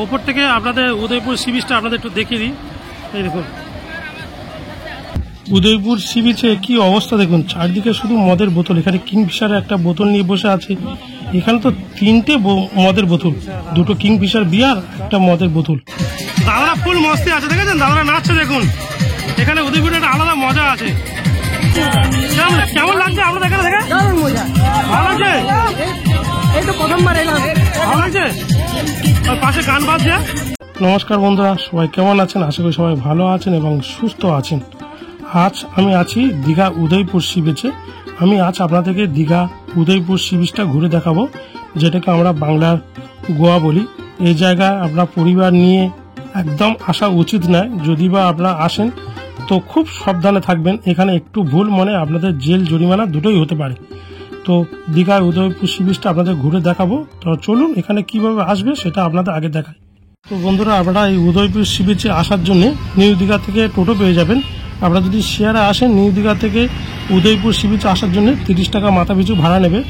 ওপর থেকে আপনাদের উদয়পুর সি বিচটা আপনাদের একটু দেখিয়ে দিই। এই দেখুন উদয়পুর সি বিচে কি অবস্থা দেখুন, চারদিকে শুধু মদের বোতল। এখানে কিংফিশারের একটা বোতল নিয়ে বসে আছে। এখানে তো 3টে মদের বোতল, 2টো কিংফিশার বিয়ার, একটা মদের বোতল। দাদারা ফুল মস্তি আছে, দেখেছেন দাদারা নাচছে দেখুন। এখানে উদয়পুরে একটা আলাদা মজা আছে। কেমন লাগছে আপনাদের এখানে থেকে? ভালো লাগছে, এই তো প্রথমবার এলাম, ভালো লাগছে। আর পাশে গান বাজছে। নমস্কার বন্ধুরা, সবাই কেমন আছেন? আশা করি সবাই ভালো আছেন এবং সুস্থ আছেন। আজ আমি আছি দীঘা উদয়পুর সি বিচে। আমি আজ আপনাদেরকে দীঘা উদয়পুর সি বিচটা ঘুরে দেখাবো, যেটাকে আমরা বাংলার গোয়া বলি। এই জায়গায় আপনার পরিবার নিয়ে একদম আসা উচিত নয়। যদি বা আপনারা আসেন তো খুব সাবধানে থাকবেন। এখানে একটু ভুল মনে আপনাদের জেল জরিমানা দুটোই হতে পারে। তো দীঘা উদয়পুর সি বিচটা আপনাদের ঘুরে দেখাবো। তো চলুন এখানে কিভাবে আসবে সেটা আপনাদের আগে দেখাই। তো বন্ধুরা, আপনারা এই উদয়পুর সি বিচে আসার জন্য নিউ দীঘা থেকে টোটো পেয়ে যাবেন। আপনারা যদি শেয়ারে আসেন নিউ দীঘা থেকে উদয়পুর সি বিচে আসার জন্য 30 টাকা মাথা পিছু ভাড়া নেবে।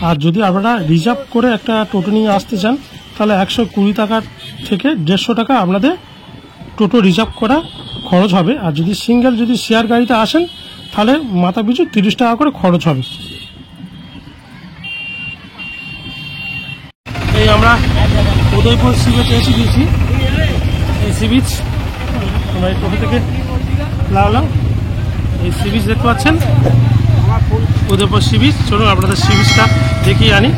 আর যদি আপনারা রিজার্ভ করে একটা টোটো নিয়ে আসতে চান তাহলে 120 টাকার থেকে 150 টাকা আপনাদের টোটো রিজার্ভ করা খরচ হবে। আর যদি সিঙ্গেল যদি শেয়ার গাড়িতে আসেন তাহলে মাথা পিছু 30 টাকা করে খরচ হবে। এই আমরা উদয়পুর সি বিচে এসে গেছি। এই সি বিচ আমরা এই টোটো থেকে লাগালাম। এই সি বিচ দেখতে পাচ্ছেন, উদয়পুর সি বিচ। চলুন আপনাদের সি বিচটা দেখিয়ে আনি,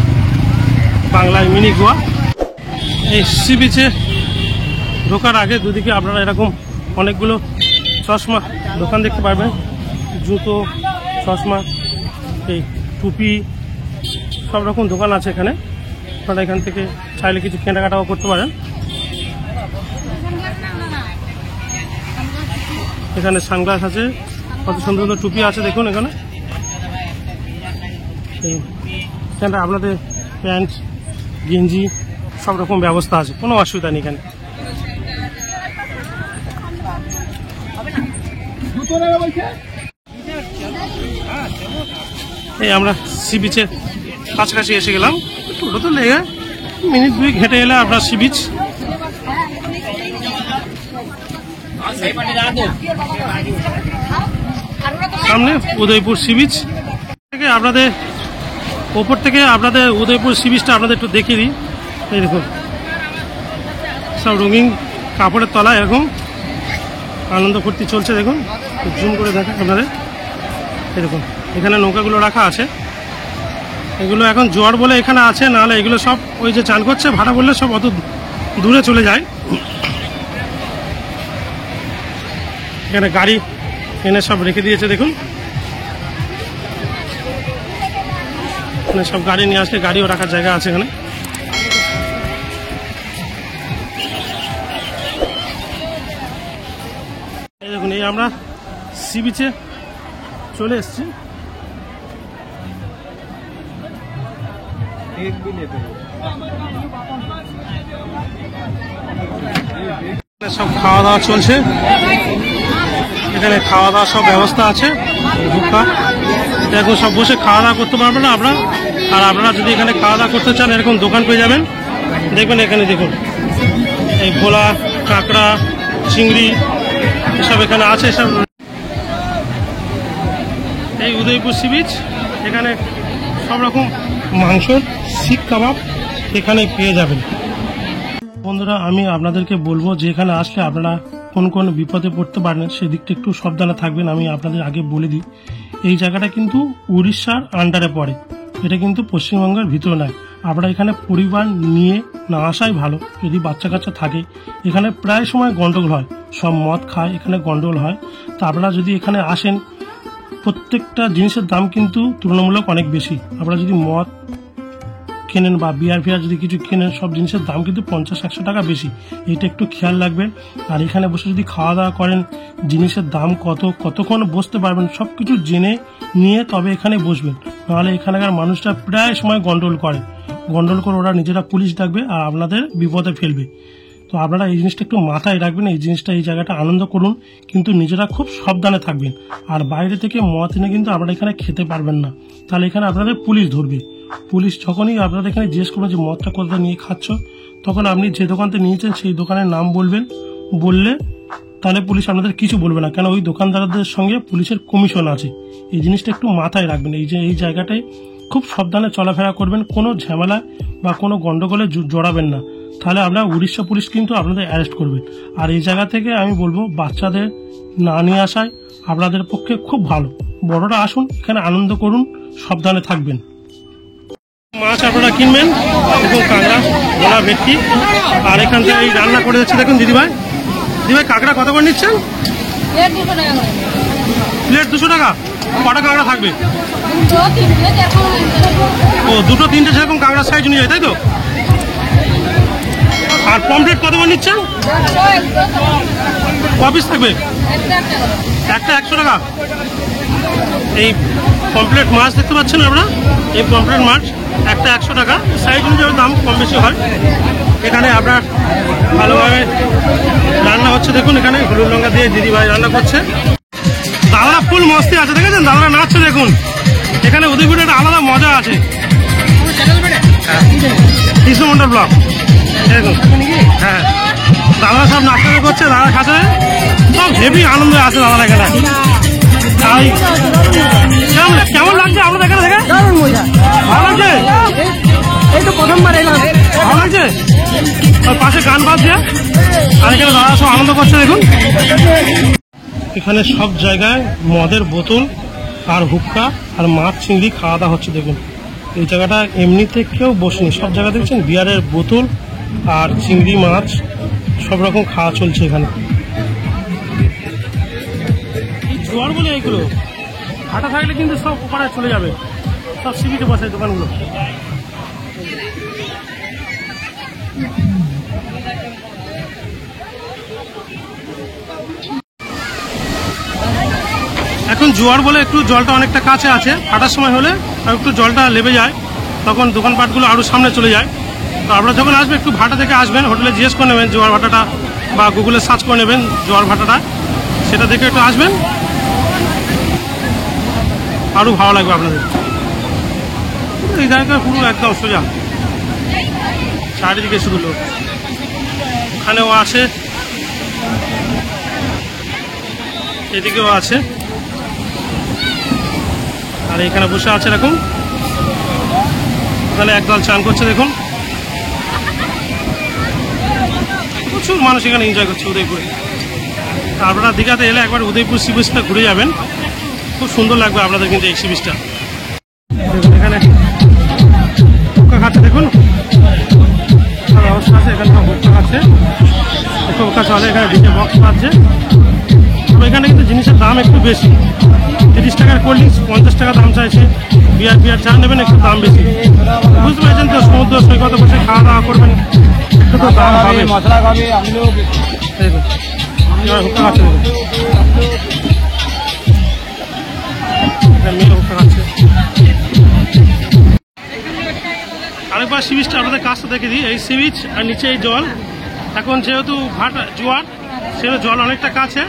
বাংলায় মিনি গোয়া। এই সি বিচে ঢোকার আগে দুদিকে আপনারা এরকম অনেকগুলো চশমা দোকান দেখতে পারবেন। জুতো, চশমা, এই টুপি, সব রকম দোকান আছে এখানে। আপনারা এখান থেকে চাইলে কিছু কেনাকাটাও করতে পারেন। এখানে সানগ্লাস আছে, কত সুন্দর সুন্দর টুপি আছে দেখুন। এখানে এখানটা আপনাদের প্যান্ট, গেঞ্জি সব রকম ব্যবস্থা আছে, কোনো অসুবিধা নেই এখানে। এই আমরা সি বিচের কাছাকাছি এসে গেলাম। টোটো তো লেগে মিনিট 2 হেঁটে এলে আপনার সি বিচ। সামনে উদয়পুর সি বিচ থেকে আপনাদের ওপর থেকে আপনাদের উদয়পুর সি বিচটা আপনাদের একটু দেখিয়ে দিই। এই দেখুন সব রঙিন কাপড়ের তলায় এরকম আনন্দ ফুর্তি চলছে দেখুন। জুম করে দেখেন আপনাদের। এই দেখুন এখানে নৌকাগুলো রাখা আছে। এগুলো এখন জোয়ার বলে এখানে আছে, নাহলে এগুলো সব ওই যে চান করছে ভাড়া বললে সব অত দূরে চলে যায়। এখানে গাড়ি এনে সব রেখে দিয়েছে দেখুন। এখানে সব গাড়ি নিয়ে আসলে গাড়িও রাখার জায়গা আছে এখানে। এই দেখুন এই আমরা সি বিচে চলে এসছি। সব খাওয়া দাওয়া চলছে এখানে, খাওয়া দাওয়া সব ব্যবস্থা আছে। এরকম সব বসে খাওয়া দাওয়া করতে পারবেন আপনারা। আর আপনারা যদি এখানে খাওয়া দাওয়া করতে চান এরকম দোকান পেয়ে যাবেন। দেখবেন এখানে দেখুন এই ভোলা, কাঁকড়া, চিংড়ি এসব এখানে আছে। সব এই উদয়পুর সি বিচ, এখানে সব রকম মাংস, শিক কাবাব এখানে পেয়ে যাবেন। বন্ধুরা, আমি আপনাদেরকে বলবো যে এখানে আসলে আপনারা কোন কোন বিপদে পড়তে পারেন সেদিকটা একটু সাবধানে থাকবেন। আমি আপনাদের আগে বলে দিই, এই জায়গাটা কিন্তু উড়িষ্যার আন্ডারে পড়ে, এটা কিন্তু পশ্চিমবঙ্গের ভিতরে নয়। আপনারা এখানে পরিবার নিয়ে না আসাই ভালো। যদি বাচ্চা কাচ্চা থাকে, এখানে প্রায় সময় গন্ডগোল হয়, সব মদ খায়, এখানে গন্ডগোল হয়। তো আপনারা যদি এখানে আসেন, প্রত্যেকটা জিনিসের দাম কিন্তু তুলনামূলক অনেক বেশি। আপনারা যদি মদ কেনেন বা বিয়ার ফিয়ার যদি কিছু কেনেন, সব জিনিসের দাম কিন্তু 50-100 টাকা বেশি। এটা একটু খেয়াল রাখবেন। আর এখানে বসে যদি খাওয়া দাওয়া করেন, জিনিসের দাম কতক্ষণ বসতে পারবেন সব কিছু জেনে নিয়ে তবে এখানে বসবেন। নাহলে এখানকার মানুষরা প্রায় সময় গন্ডগোল করে ওরা নিজেরা পুলিশ ডাকবে আর আপনাদের বিপদে ফেলবে। তো আপনারা এই জিনিসটা একটু মাথায় রাখবেন। এই জায়গাটা আনন্দ করুন, কিন্তু নিজেরা খুব সাবধানে থাকবেন। আর বাইরে থেকে মদ এনে কিন্তু আপনারা এখানে খেতে পারবেন না, তাহলে এখানে আপনাদের পুলিশ ধরবে। পুলিশ যখনই আপনাদের এখানে জিজ্ঞেস করবে যে মদটা কোথা নিয়ে খাচ্ছ, তখন আপনি যে দোকান থেকে নিয়েছেন সেই দোকানের নাম বলবেন, বললে তাহলে পুলিশ আপনাদের কিছু বলবে না, কেন ওই দোকানদারদের সঙ্গে পুলিশের কমিশন আছে। এই জিনিসটা একটু মাথায় রাখবেন। এই জায়গাটায় খুব সাবধানে চলাফেরা করবেন, কোনো ঝামেলা বা কোনো গন্ডগোলে জড়াবেন না, তাহলে আপনার উড়িষ্যা পুলিশ কিন্তু আপনাদের অ্যারেস্ট করবে। আর এই জায়গা থেকে আমি বলবো বাচ্চাদের না নিয়ে আসায় আপনাদের পক্ষে খুব ভালো। বড়রা আসুন, এখানে আনন্দ করুন, সাবধানে থাকবেন। মাছ আপনারা কিনবেন, দেখুন কাঁকড়া, ভোলা, ভেটকি। আর এখান থেকে এই রান্না করে যাচ্ছে দেখুন দিদিভাই। দিদিভাই কাঁকড়া কত করে নিচ্ছেন? প্লেট 200 টাকা। কটা কাঁকড়া থাকবে? ও 2-3টে সেরকম কাঁকড়ার সাইজ অনুযায়ী, তাই তো? আর পমপ্লেট কত করে নিচ্ছেন? ক পিস থাকবে? একটা 100 টাকা। এই পমপ্লেট মাছ দেখতে পাচ্ছেন আপনারা, এই পমপ্লেট মাছ একটা 100 টাকা। সাইজ অনুযায়ী দাম কম বেশি হয়। এখানে আপনার ভালোভাবে রান্না হচ্ছে দেখুন, এখানে হলুদ লঙ্কা দিয়ে দিদিভাই রান্না করছে। দাদারা ফুল মস্তি আছে, দেখেছেন দাদারা নাচছে দেখুন। এখানে উদয়পুরে একটা আলাদা মজা আছে। কৃষ্ণমন্ডল ব্লক দেখুন, হ্যাঁ দাদারা সব নাচতে করছে, দাদার কাছে সব হেভি আনন্দ আছে দাদারা এখানে। তাই কেমন লাগছে আপনাদের এখানে থেকে? ভালো লাগছে? এই তো প্রথমবার এলাম, ভালো লাগছে। পাশে গান বাজছে আর এখানে দাদা সব আনন্দ করছে দেখুন। এখানে সব জায়গায় মদের বোতল আর হুক্কা আর মাছ চিংড়ি খাওয়া দাওয়া হচ্ছে দেখুন। এই জায়গাটা এমনিতে কেউ বসেনি, সব জায়গা দেখছেন বিয়ারের বোতল আর চিংড়ি মাছ সব রকম খাওয়া চলছে এখানে। এই জোয়ার বলে এইগুলো হাঁটা থাকলে কিন্তু সব ওপারে চলে যাবে, সব সিবিতে বসে দোকানগুলো। এখন জোয়ার বলে একটু জলটা অনেকটা কাছে আছে, হাঁটার সময় হলে আর একটু জলটা লেবে যায়, তখন দোকানপাটগুলো আরও সামনে চলে যায়। তো আপনারা যখন আসবেন একটু ভাটা থেকে আসবেন, হোটেলে জিজ্ঞেস করে নেবেন জোয়ার ভাটাটা, বা গুগলে সার্চ করে নেবেন জোয়ার ভাটাটা, সেটা দেখে একটু আসবেন, আরও ভালো লাগবে আপনাদের। এই জায়গাটা পুরো একদম সোজা, চারিদিকে শুধু লোক। ওখানেও আছে, এদিকেও আছে, আর এখানে বসে আছে এরকম। ওখানে একদল চান করছে দেখুন, প্রচুর মানুষ এখানে এনজয় করছে উদয়পুরে। আপনারা দীঘাতে এলে একবার উদয়পুর সি বিচটা ঘুরে যাবেন, খুব সুন্দর লাগবে আপনাদের কিন্তু এই সি বিচটা। দেখুন এখানে হুক্কা খাচ্ছে দেখুন, ব্যবস্থা আছে এখানে, সব হুক্কা খাচ্ছে, হুক্কা চলে, এখানে ডিজে বক্স পাচ্ছে। তবে এখানে কিন্তু জিনিসের দাম একটু বেশি, 30 টাকার কোল্ড ড্রিঙ্কস 50 টাকা দাম চাইছে। বিয়ার চা নেবেন একটু দাম বেশি, বুঝতে পেরেছেন তো? সমুদ্র সৈকতে বসে খাওয়া দাওয়া করবেন, একটু তো দাম হবে। হুক্কা খাচ্ছে হুক্কা খাচ্ছে। আরেকবার সি বিচটা আপনাদের কাজটা দেখে দিই। এই সি বিচ আর নিচে এই জল, এখন যেহেতু ভাটা জোয়ার সেহেতু জল অনেকটা কাছে,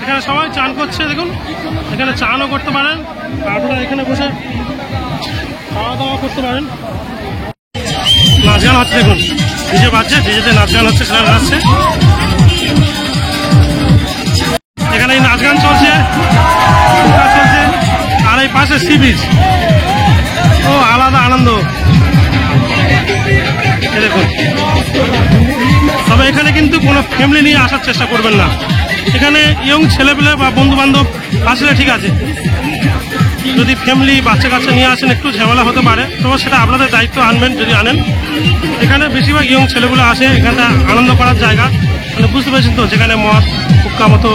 এখানে সবাই চান করছে দেখুন। এখানে চানও করতে পারেন, আপনারা এখানে বসে খাওয়া দাওয়া করতে পারেন। নাচ গান হচ্ছে দেখুন, ডিজে বাজছে, ডিজেতে নাচ গান হচ্ছে, সেটা নাচছে এখানে। এই নাচ গান চলছে, আর এই পাশে সি বিচ, ও আলাদা আনন্দ দেখুন। তবে এখানে কিন্তু কোনো ফ্যামিলি নিয়ে আসার চেষ্টা করবেন না, এখানে ইয়ং ছেলেপেলে বা বন্ধু বান্ধব আসলে ঠিক আছে। যদি ফ্যামিলি বাচ্চা কাচ্চা নিয়ে আসেন একটু ঝামেলা হতে পারে, তো সেটা আপনাদের দায়িত্ব, আনবেন যদি আনেন। এখানে বেশিরভাগ ইয়ং ছেলেগুলো আসে, এখানটা আনন্দ করার জায়গা, মানে বুঝতে পেরেছেন তো? যেখানে মদ হুক্কা মতো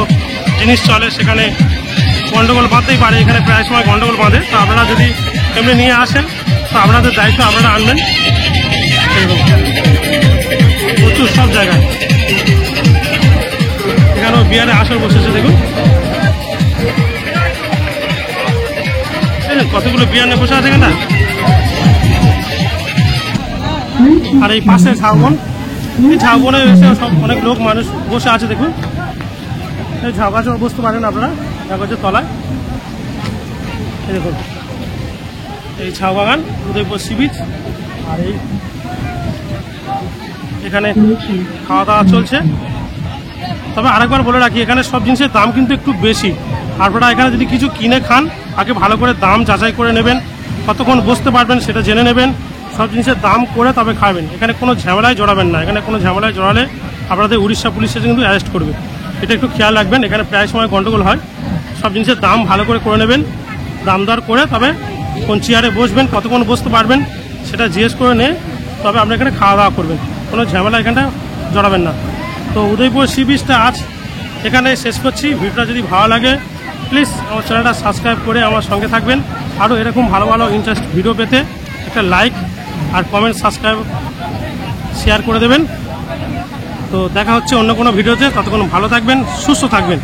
জিনিস চলে সেখানে গন্ডগোল বাঁধতেই পারে, এখানে প্রায় সময় গন্ডগোল বাঁধে। তো আপনারা যদি ফ্যামিলি নিয়ে আসেন তো আপনাদের দায়িত্ব, আপনারা আনবেন। প্রচুর সব জায়গায় এখানেও বিয়ারে আসর বসেছে দেখুন, কতগুলো বিয়ার নিয়ে বসে আছে এখানটা। আর এই পাশে ঝাউবন, এই ঝাউবনে এসে সব অনেক লোক মানুষ বসে আছে দেখুন। এই ঝাউ গাছে বসতে পারেন আপনারা, ঝাউ গাছের তলায়। এই দেখুন এই ঝাউ বাগান, উদয়পুর সি বিচ। আর এই এখানে খাওয়া দাওয়া চলছে। তবে আরেকবার বলে রাখি, এখানে সব জিনিসের দাম কিন্তু একটু বেশি। আপনারা এখানে যদি কিছু কিনে খান, আগে ভালো করে দাম যাচাই করে নেবেন, কতক্ষণ বসতে পারবেন সেটা জেনে নেবেন, সব জিনিসের দাম করে তবে খাবেন। এখানে কোনো ঝামেলায় জড়াবেন না, এখানে কোনো ঝামেলায় জড়ালে আপনাদের উড়িষ্যা পুলিশ এসে কিন্তু অ্যারেস্ট করবে, এটা একটু খেয়াল রাখবেন। এখানে প্রায় সময় গন্ডগোল হয়। সব জিনিসের দাম ভালো করে নেবেন, দাম দর করে তবে কোন চেয়ারে বসবেন, কতক্ষণ বসতে পারবেন সেটা জিজ্ঞেস করে নিয়ে তবে আপনি এখানে খাওয়া দাওয়া করবেন, কোনো ঝামেলা এখানটা জড়াবেন না। তো উদয়পুর সি বিচটা আজ এখানে শেষ করছি। ভিডিওটা যদি ভালো লাগে প্লিজ আমার চ্যানেলটা সাবস্ক্রাইব করে আমার সঙ্গে থাকবেন। আরও এরকম ভালো ভালো ইন্টারেস্ট ভিডিও পেতে একটা লাইক আর কমেন্ট সাবস্ক্রাইব শেয়ার করে দেবেন। তো দেখা হচ্ছে অন্য কোনো ভিডিওতে, ততক্ষণ ভালো থাকবেন, সুস্থ থাকবেন।